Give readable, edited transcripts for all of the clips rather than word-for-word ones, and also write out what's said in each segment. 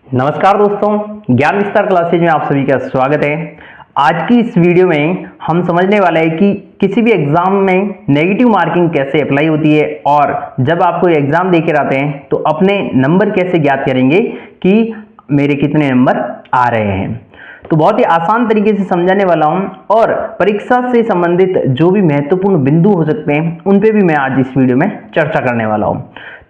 नमस्कार दोस्तों, ज्ञान विस्तार क्लासेज में आप सभी का स्वागत है। आज की इस वीडियो में हम समझने वाले हैं कि किसी भी एग्जाम में नेगेटिव मार्किंग कैसे अप्लाई होती है और जब आपको एग्जाम देकर आते हैं तो अपने नंबर कैसे ज्ञात करेंगे कि मेरे कितने नंबर आ रहे हैं। तो बहुत ही आसान तरीके से समझाने वाला हूं और परीक्षा से संबंधित जो भी महत्वपूर्ण बिंदु हो सकते हैं उन पे भी मैं आज इस वीडियो में चर्चा करने वाला हूं।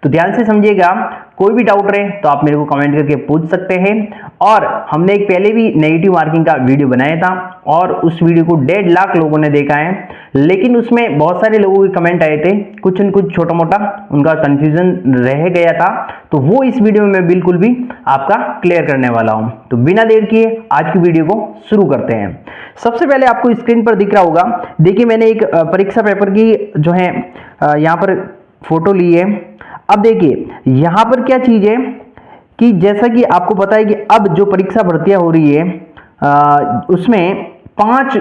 तो ध्यान से समझिएगा, कोई भी डाउट रहे तो आप मेरे को कमेंट करके पूछ सकते हैं। और हमने एक पहले भी नेगेटिव मार्किंग का वीडियो बनाया था और उस वीडियो को 1.5 लाख लोगों ने देखा है, लेकिन उसमें बहुत सारे लोगों के कमेंट आए थे, कुछ न कुछ छोटा मोटा उनका कंफ्यूजन रह गया था, तो वो इस वीडियो में मैं बिल्कुल भी आपका क्लियर करने वाला हूं। तो बिना देर किए आज की वीडियो को शुरू करते हैं। सबसे पहले आपको स्क्रीन पर दिख रहा होगा, देखिए मैंने एक परीक्षा पेपर की जो है यहाँ पर फोटो ली है। अब देखिए यहां पर क्या चीज है कि जैसा कि आपको पता है कि अब जो परीक्षा भर्तियां हो रही है उसमें 5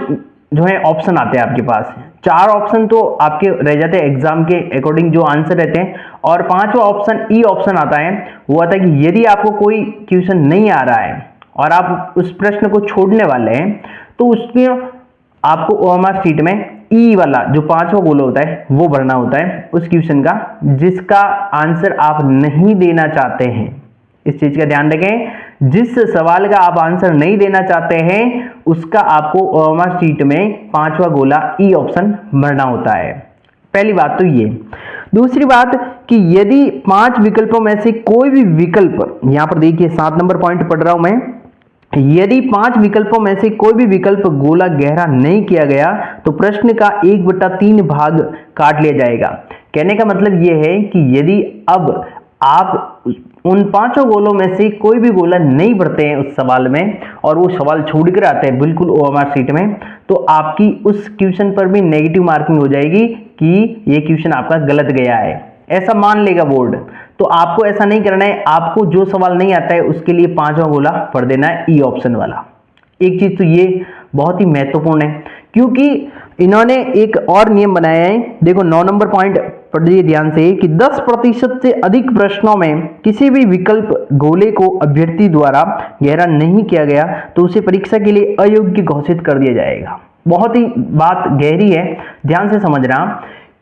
जो है ऑप्शन आते हैं आपके पास। 4 ऑप्शन तो आपके रह जाते हैं एग्जाम के अकॉर्डिंग जो आंसर रहते हैं, और 5वां ऑप्शन ई ऑप्शन आता है। वो आता है कि यदि आपको कोई क्वेश्चन नहीं आ रहा है और आप उस प्रश्न को छोड़ने वाले हैं तो उसमें आपको ओएमआर शीट में ई वाला जो 5वां गोला होता है वो भरना होता है उस क्वेश्चन का जिसका आंसर आप नहीं देना चाहते हैं। इस चीज का ध्यान रखें, जिस सवाल का आप आंसर नहीं देना चाहते हैं उसका आपको ओएमआर शीट में 5वां गोला ई ऑप्शन भरना होता है। पहली बात तो ये। दूसरी बात कि यदि 5 विकल्पों में से कोई भी विकल्प, यहां पर देखिए 7 नंबर पॉइंट पढ़ रहा हूं मैं, यदि 5 विकल्पों में से कोई भी विकल्प गोला गहरा नहीं किया गया तो प्रश्न का 1/3 भाग काट लिया जाएगा। कहने का मतलब यह है कि यदि अब आप उन 5 गोलों में से कोई भी गोला नहीं भरते हैं उस सवाल में और वो सवाल छोड़ कर आते हैं बिल्कुल ओएमआर शीट में, तो आपकी उस क्वेश्चन पर भी नेगेटिव मार्किंग हो जाएगी कि ये क्वेश्चन आपका गलत गया है, ऐसा मान लेगा बोर्ड। तो आपको ऐसा नहीं करना है, आपको जो सवाल नहीं आता है उसके लिए 5वां गोला पढ़ देना है ई ऑप्शन वाला। एक चीज तो ये बहुत ही महत्वपूर्ण है, क्योंकि इन्होंने एक और नियम बनाया है। देखो 9 नंबर पॉइंट पढ़िए ध्यान से कि 10% से अधिक प्रश्नों में किसी भी विकल्प गोले को अभ्यर्थी द्वारा गहरा नहीं किया गया तो उसे परीक्षा के लिए अयोग्य घोषित कर दिया जाएगा। बहुत ही बात गहरी है, ध्यान से समझना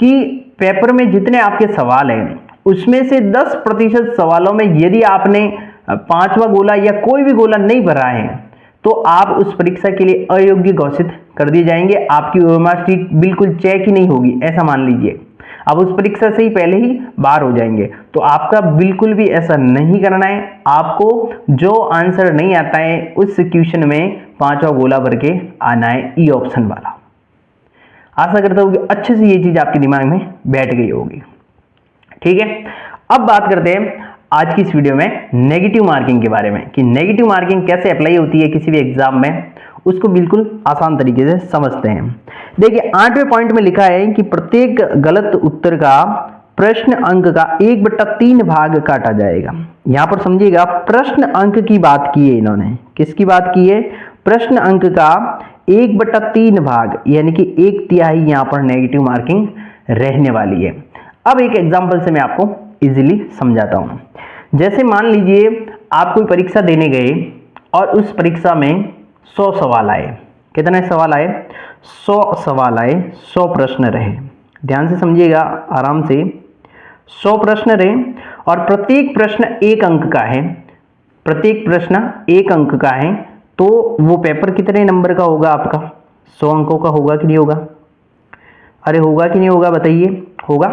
कि पेपर में जितने आपके सवाल हैं उसमें से 10% सवालों में यदि आपने 5वां गोला या कोई भी गोला नहीं भरा है तो आप उस परीक्षा के लिए अयोग्य घोषित कर दिए जाएंगे। आपकी ओएमआर शीट बिल्कुल चेक ही नहीं होगी, ऐसा मान लीजिए। आप उस परीक्षा से ही पहले ही बाहर हो जाएंगे। तो आपका बिल्कुल भी ऐसा नहीं करना है। आपको जो आंसर नहीं आता है उस क्वेश्चन में 5वां गोला भर के आना है ई ऑप्शन वाला। आशा करता हूं कि अच्छे से ये चीज आपके दिमाग में बैठ गई होगी। ठीक है, अब बात करते हैं आज की इस वीडियो में नेगेटिव मार्किंग के बारे में कि नेगेटिव मार्किंग कैसे अप्लाई होती है किसी भी एग्जाम में, उसको बिल्कुल आसान तरीके से समझते हैं। देखिए 8वें पॉइंट में लिखा है कि प्रत्येक गलत उत्तर का प्रश्न अंक का 1/3 भाग काटा जाएगा। यहां पर समझिएगा, प्रश्न अंक की बात की है इन्होंने। किसकी बात की है? प्रश्न अंक का 1/3 भाग, यानी कि 1/3 यहां पर नेगेटिव मार्किंग रहने वाली है। अब एक एग्जांपल से मैं आपको इजीली समझाता हूं। जैसे मान लीजिए आप कोई परीक्षा देने गए और उस परीक्षा में 100 सवाल आए। कितने सवाल आए? 100 सवाल आए, 100 प्रश्न रहे। ध्यान से समझिएगा, आराम से। 100 प्रश्न रहे और प्रत्येक प्रश्न 1 अंक का है। प्रत्येक प्रश्न 1 अंक का है, तो वो पेपर कितने नंबर का होगा आपका? 100 अंकों का होगा कि नहीं होगा? अरे होगा कि नहीं होगा, बताइए। होगा।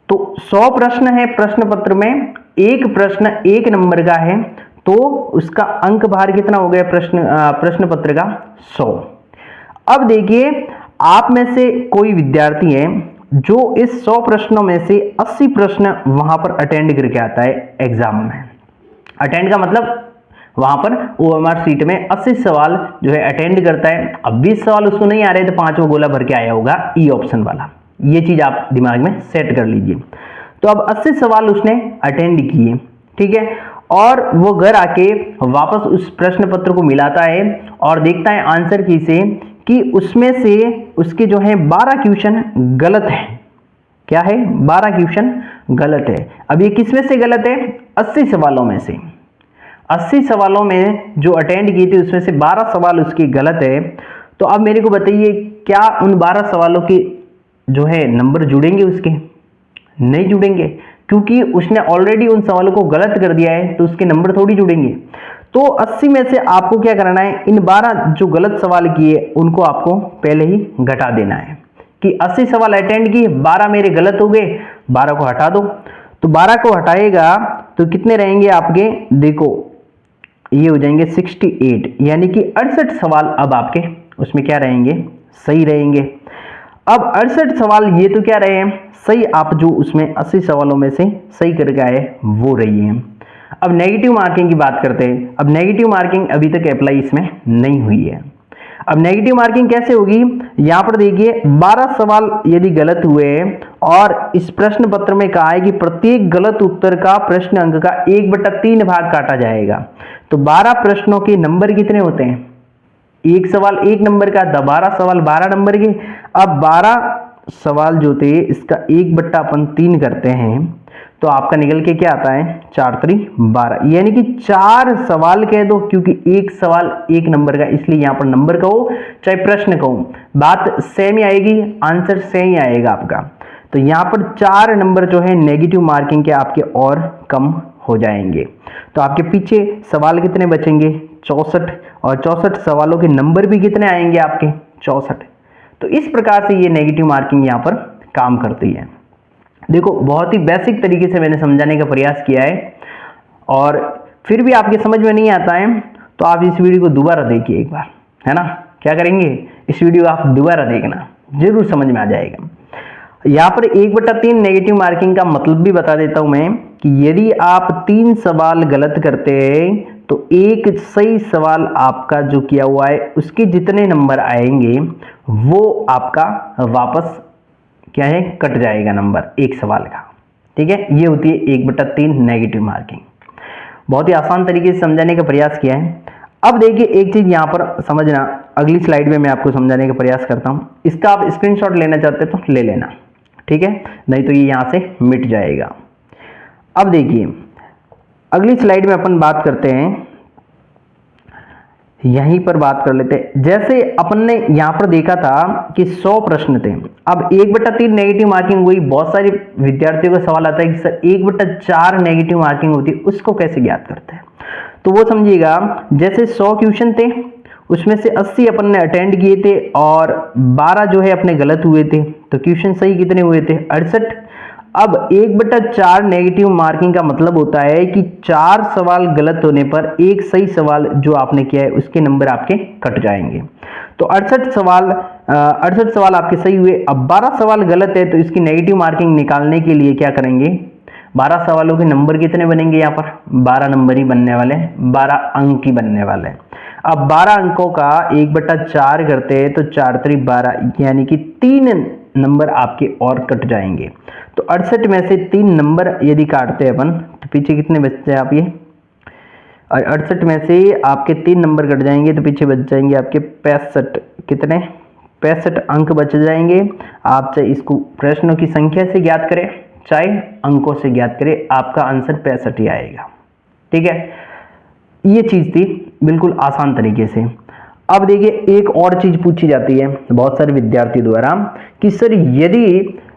तो 100 प्रश्न है प्रश्न पत्र में, एक प्रश्न 1 नंबर का है, तो उसका अंक भार कितना हो गया प्रश्न पत्र का? 100। अब देखिए आप में से कोई विद्यार्थी है जो इस 100 प्रश्नों में से 80 प्रश्न वहां पर अटेंड करके आता है एग्जाम में। अटेंड का मतलब वहां पर ओएमआर शीट में 80 सवाल जो है अटेंड करता है। अब 20 सवाल उसको नहीं आ रहे तो 5वां गोला भर के आया होगा ई ऑप्शन वाला। ये चीज आप दिमाग में सेट कर लीजिए। तो अब 80 सवाल उसने अटेंड किए, ठीक है, और वो घर आके वापस उस प्रश्न पत्र को मिलाता है और देखता है आंसर की से कि उसमें से उसके जो है 12 क्वेश्चन गलत है। क्या है? 12 क्वेश्चन गलत है। अब ये किसमें से गलत है? 80 सवालों में से। 80 सवालों में जो अटेंड किए थे उसमें से 12 सवाल उसके गलत है। तो अब मेरे को बताइए, क्या उन 12 सवालों के जो है नंबर जुड़ेंगे उसके? नहीं जुड़ेंगे, क्योंकि उसने ऑलरेडी उन सवालों को गलत कर दिया है, तो उसके नंबर थोड़ी जुड़ेंगे। तो 80 में से आपको क्या करना है, इन 12 जो गलत सवाल किए उनको आपको पहले ही घटा देना है कि 80 सवाल अटेंड किए, 12 मेरे गलत हो गए, 12 को हटा दो। तो 12 को हटाएगा तो कितने रहेंगे आपके, देखो ये हो जाएंगे 68, यानी कि 68 सवाल अब आपके उसमें क्या रहेंगे, सही रहेंगे। अब 68 सवाल ये तो क्या रहे हैं, सही। आप जो उसमें 80 सवालों में से सही करके आए वो रही है। अब नेगेटिव मार्किंग की बात करते हैं। अब नेगेटिव मार्किंग अभी तक अप्लाई इसमें नहीं हुई है। अब नेगेटिव मार्किंग कैसे होगी, यहां पर देखिए 12 सवाल यदि गलत हुए और इस प्रश्न पत्र में कहा है कि प्रत्येक गलत उत्तर का प्रश्न अंक का 1/3 भाग काटा जाएगा। तो 12 प्रश्नों के नंबर कितने होते हैं, एक सवाल 1 नंबर का, 12 सवाल 12 नंबर के। अब 12 सवाल जो थे इसका 1/3 करते हैं तो आपका निकल के क्या आता है, 4 3 12, यानी कि 4 सवाल कह दो, क्योंकि एक सवाल 1 नंबर का, इसलिए यहां पर नंबर कहो चाहे प्रश्न कहो, बात सेम ही आएगी, आंसर सेम ही आएगा आपका। तो यहां पर 4 नंबर जो है नेगेटिव मार्किंग के आपके और कम हो जाएंगे। तो आपके पीछे सवाल कितने बचेंगे, 64, और 64 सवालों के नंबर भी कितने आएंगे आपके, 64। तो इस प्रकार से ये नेगेटिव मार्किंग यहाँ पर काम करती है। देखो बहुत ही बेसिक तरीके से मैंने समझाने का प्रयास किया है, और फिर भी आपके समझ में नहीं आता है तो आप इस वीडियो को दोबारा देखिए एक बार, है ना। क्या करेंगे, इस वीडियो आप दोबारा देखना, जरूर समझ में आ जाएगा। यहाँ पर 1/3 नेगेटिव मार्किंग का मतलब भी बता देता हूं मैं कि यदि आप 3 सवाल गलत करते हैं तो एक सही सवाल आपका जो किया हुआ है उसके जितने नंबर आएंगे वो आपका वापस क्या है, कट जाएगा नंबर एक सवाल का। ठीक है, ये होती है 1/3 नेगेटिव मार्किंग। बहुत ही आसान तरीके से समझाने का प्रयास किया है। अब देखिए एक चीज यहाँ पर समझना, अगली स्लाइड में मैं आपको समझाने का प्रयास करता हूँ। इसका आप स्क्रीनशॉट लेना चाहते तो ले लेना, ठीक है, नहीं तो ये यहाँ से मिट जाएगा। अब देखिए अगली स्लाइड में अपन बात करते हैं, यहीं पर बात कर लेते हैं। जैसे अपन ने यहां पर देखा था कि 100 प्रश्न थे। अब 1/3 नेगेटिव मार्किंग हुई, बहुत सारे विद्यार्थियों का सवाल आता है कि सर 1/4 नेगेटिव मार्किंग होती है, उसको कैसे ज्ञात करते हैं। तो वो समझिएगा, जैसे 100 क्वेश्चन थे उसमें से 80 अपन ने अटेंड किए थे और 12 जो है अपने गलत हुए थे, तो क्वेश्चन सही कितने हुए थे, 68। अब 1/4 नेगेटिव मार्किंग का मतलब होता है कि 4 सवाल गलत होने पर एक सही सवाल जो आपने किया है उसके नंबर आपके कट जाएंगे। तो 68 सवाल आपके सही हुए। अब 12 सवाल गलत है तो इसकी नेगेटिव मार्किंग निकालने के लिए क्या करेंगे, 12 सवालों के नंबर कितने बनेंगे, यहाँ पर 12 नंबर ही बनने वाले हैं, 12 अंक ही बनने वाले हैं। अब 12 अंकों का 1/4 करते हैं तो 4 3 12, यानी कि 3 नंबर आपके और कट जाएंगे। तो 68 में से 3 नंबर यदि काटते हैं अपन तो पीछे कितने बचते हैं आप, ये 68 में से आपके 3 नंबर कट जाएंगे तो पीछे बच जाएंगे आपके 65, कितने 65 अंक बच जाएंगे। आप चाहे इसको प्रश्नों की संख्या से ज्ञात करें चाहे अंकों से ज्ञात करें, आपका आंसर 65 ही आएगा। ठीक है, ये चीज थी बिल्कुल आसान तरीके से। अब देखिए एक और चीज पूछी जाती है बहुत सारे विद्यार्थी द्वारा कि सर यदि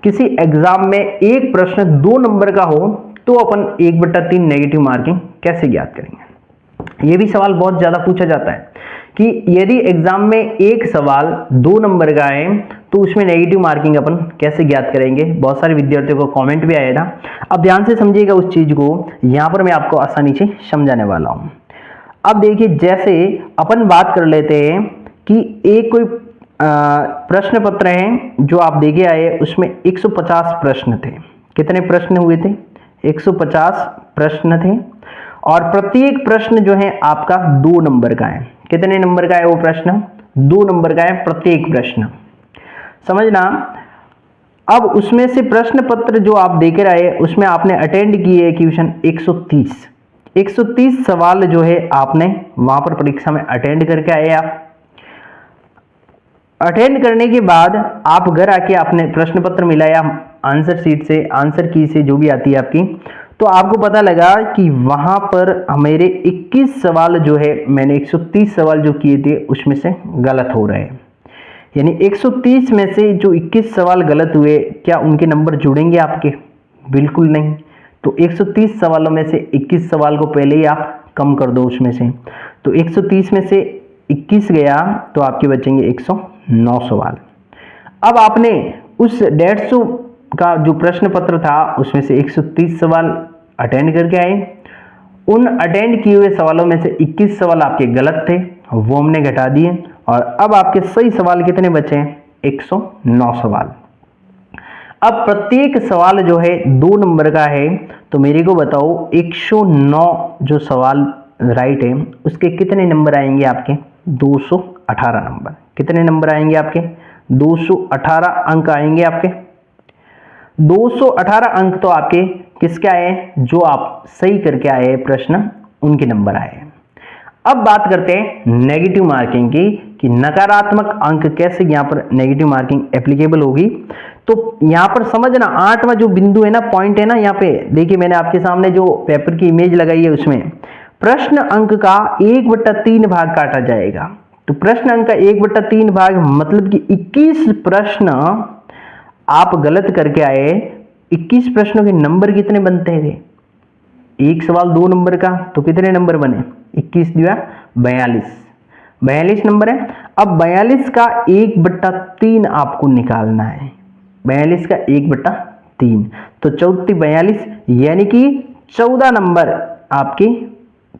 किसी एग्जाम में एक प्रश्न 2 नंबर का हो तो अपन 1/3 नेगेटिव मार्किंग कैसे ज्ञात करेंगे। ये भी सवाल बहुत ज्यादा पूछा जाता है कि यदि एग्जाम में एक सवाल 2 नंबर का है तो उसमें नेगेटिव मार्किंग अपन कैसे ज्ञात करेंगे। बहुत सारे विद्यार्थियों को कमेंट भी आया था। अब ध्यान से समझिएगा उस चीज को, यहां पर मैं आपको आसानी से समझाने वाला हूं। अब देखिए जैसे अपन बात कर लेते हैं कि एक कोई प्रश्न पत्र है जो आप देखे आए, उसमें 150 प्रश्न थे। कितने प्रश्न हुए थे, 150 प्रश्न थे, और प्रत्येक प्रश्न जो है आपका 2 नंबर का है। कितने नंबर का है वो प्रश्न, 2 नंबर का है प्रत्येक प्रश्न, समझना। अब उसमें से प्रश्न पत्र जो आप देख रहे हैं उसमें आपने अटेंड किए क्वेश्चन 130 सवाल जो है आपने वहां पर परीक्षा में अटेंड करके आए। आप अटेंड करने के बाद आप घर आके आपने प्रश्न पत्र मिलाया आंसर शीट से, आंसर की से जो भी आती है आपकी, तो आपको पता लगा कि वहां पर मेरे 21 सवाल जो है, मैंने 130 सवाल जो किए थे उसमें से गलत हो रहे हैं। यानी 130 में से जो 21 सवाल गलत हुए, क्या उनके नंबर जुड़ेंगे आपके? बिल्कुल नहीं। तो 130 सवालों में से 21 सवाल को पहले ही आप कम कर दो उसमें से। तो 130 में से 21 गया तो आपके बचेंगे 109 सवाल। अब आपने उस 150 का जो प्रश्न पत्र था उसमें से 130 सवाल अटेंड करके आए। उन अटेंड किए हुए सवालों में से 21 सवाल आपके गलत थे, वो हमने घटा दिए, और अब आपके सही सवाल कितने बचे हैं? 109 सवाल। अब प्रत्येक सवाल जो है 2 नंबर का है, तो मेरे को बताओ 109 जो सवाल राइट है उसके कितने नंबर आएंगे आपके? 218 नंबर। कितने नंबर आएंगे आपके? 218 अंक आएंगे आपके। 218 अंक तो आपके किसके आए? जो आप सही करके आए हैं प्रश्न, उनके नंबर आए। अब बात करते हैं नेगेटिव मार्किंग की, कि नकारात्मक अंक कैसे यहाँ पर नेगेटिव मार्किंग एप्लीकेबल होगी। तो यहाँ पर समझना, 8वां जो बिंदु है ना, पॉइंट है ना, यहाँ पे देखिए मैंने आपके सामने जो पेपर की इमेज लगाई है उसमें प्रश्न अंक का 1/3 भाग काटा जाएगा। तो प्रश्न अंक का 1/3 भाग मतलब कि 21 प्रश्न आप गलत करके आए। 21 प्रश्नों के नंबर कितने बनते थे? एक सवाल 2 नंबर का, तो कितने नंबर बने? 21 दिया 42, 42 नंबर है। अब 42 का 1/3 आपको निकालना है। 42 का 1/3 तो 14 42, यानी कि 14 नंबर आपके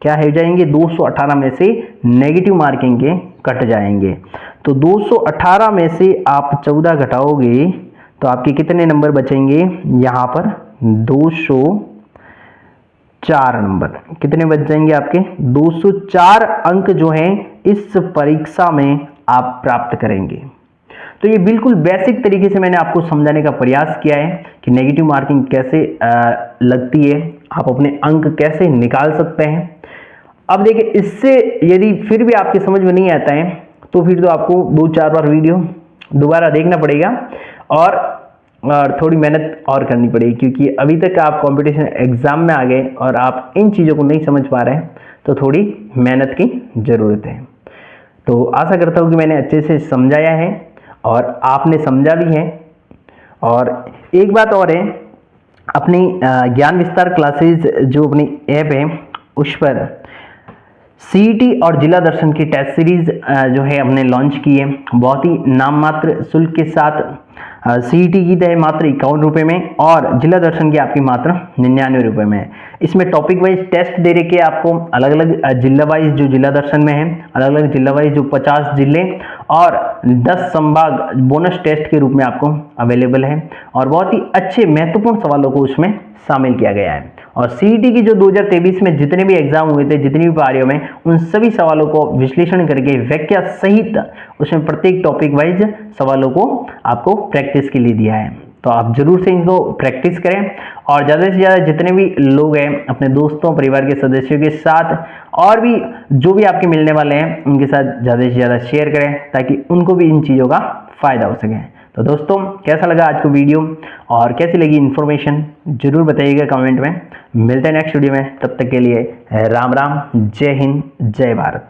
क्या हो जाएंगे? 218 में से नेगेटिव मार्किंग के कट जाएंगे। तो 218 में से आप 14 घटाओगे तो आपके कितने नंबर बचेंगे? यहाँ पर 204 नंबर। कितने बच जाएंगे आपके? 204 अंक जो हैं इस परीक्षा में आप प्राप्त करेंगे। तो ये बिल्कुल बेसिक तरीके से मैंने आपको समझाने का प्रयास किया है कि नेगेटिव मार्किंग कैसे लगती है, आप अपने अंक कैसे निकाल सकते हैं। अब देखिए, इससे यदि फिर भी आपके समझ में नहीं आता है तो फिर तो आपको 2-4 बार वीडियो दोबारा देखना पड़ेगा और थोड़ी मेहनत और करनी पड़ेगी, क्योंकि अभी तक आप कंपटीशन एग्जाम में आ गए और आप इन चीज़ों को नहीं समझ पा रहे हैं, तो थोड़ी मेहनत की ज़रूरत है। तो आशा करता हूँ कि मैंने अच्छे से समझाया है और आपने समझा भी है। और एक बात और है, अपनी ज्ञान विस्तार क्लासेज जो अपनी ऐप है उस पर सीईटी और जिला दर्शन की टेस्ट सीरीज जो है हमने लॉन्च की है। बहुत ही नाम मात्र शुल्क के साथ सीईटी की है मात्र 51 रुपये में, और जिला दर्शन की आपकी मात्र 99 रुपये में। इसमें टॉपिक वाइज टेस्ट दे रखे आपको, अलग अलग जिला वाइज जो जिला दर्शन में है, अलग अलग जिला वाइज जो 50 जिले और 10 संभाग बोनस टेस्ट के रूप में आपको अवेलेबल है, और बहुत ही अच्छे महत्वपूर्ण सवालों को उसमें शामिल किया गया है। और सीईटी की जो 2023 में जितने भी एग्जाम हुए थे, जितनी भी पारियों में, उन सभी सवालों को विश्लेषण करके व्याख्या सहित उसमें प्रत्येक टॉपिक वाइज सवालों को आपको प्रैक्टिस के लिए दिया है। तो आप जरूर से इनको प्रैक्टिस करें और ज़्यादा से ज़्यादा जितने भी लोग हैं अपने दोस्तों परिवार के सदस्यों के साथ और भी जो भी आपके मिलने वाले हैं उनके साथ ज़्यादा से ज़्यादा शेयर करें, ताकि उनको भी इन चीज़ों का फ़ायदा हो सके। तो दोस्तों, कैसा लगा आज का वीडियो और कैसी लगी इन्फॉर्मेशन जरूर बताइएगा कमेंट में। मिलते हैं नेक्स्ट वीडियो में, तब तक के लिए राम राम, जय हिंद, जय भारत।